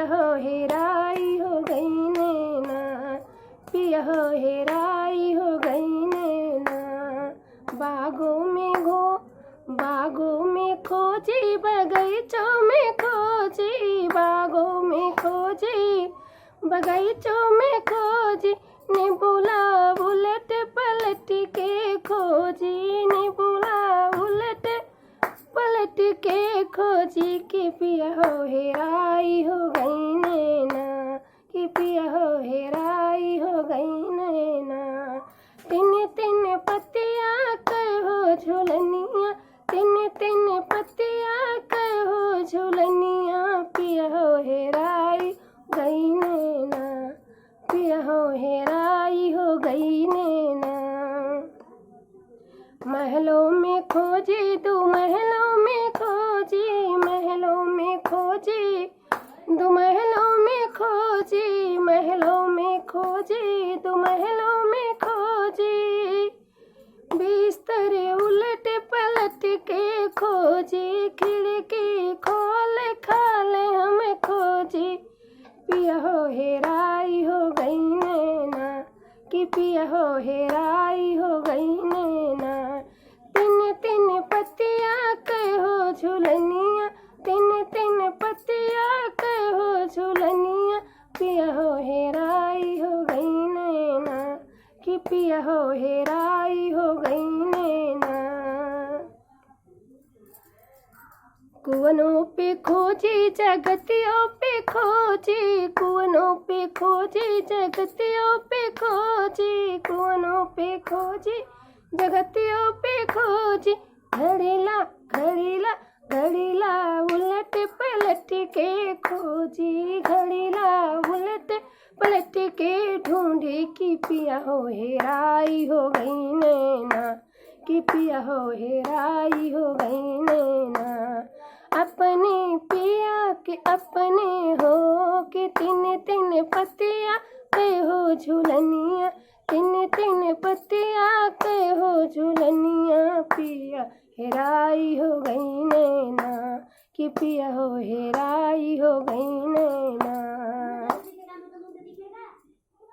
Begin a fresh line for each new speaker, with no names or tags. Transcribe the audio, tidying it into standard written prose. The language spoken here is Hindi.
पिया हो हेराई हो गई नैना, पिया हो हेराई हो गई नैना। बागों में खोजी, बगीचों में खोजी, बागों में खोजी, बगीचों में खोजी, निबुला उलट पलट के खोजी, निबुला उलट पलट के खोजी, कि पिया हो हेराई हो गई नैना, कि पिया हो हेराई हो गई नैना। तिन तिन पतिया कहो झुलनिया, तिन तिन पतिया कहो झुलनिया, पिया हो हेराई गई नैना, पिया हो हेराई हो गई नैना। महलों में खोजी, दो महलों में खोजी, महलों में खोजी, दो महलों में खोजी, महलों में खोजी, दो महलों में खोजी, बिस्तर उलट पलट के खोजी, खिड़की खोल खाल हम खोजी, पिया हो हेराई हो गई नैना, कि पिया हो हेराई हो गई नैना। तिन तिन पतिया कहो झुलनिया, तिन तिन पतिया कहो झुलनिया, पिया हो हेराई हो गई नैना, कि पिया हो हेराई हो गई नैना। कुवनों पे खोजी, जगतियों पे खोजी, कुवनों पे खोजी, जगतियों पे खोजी, कुवनों पे खोजी, जगतियों पे खोजी, घड़ीला घड़ीला घड़ीला उलट पलट के खोजी, घड़ीला उलट पलट के ढूंढी, कि पिया हो हेराई हो गई नैना, कि पिया हो हेराई हो गई नैना। अपने पिया के अपने हो के, तिन तिन पतिया कहो झुलनिया, तिन तिन पतिया कहो झुलनिया, पिया हेराई हो गई नैना, कि पिया हो हेराई हो गई नैना।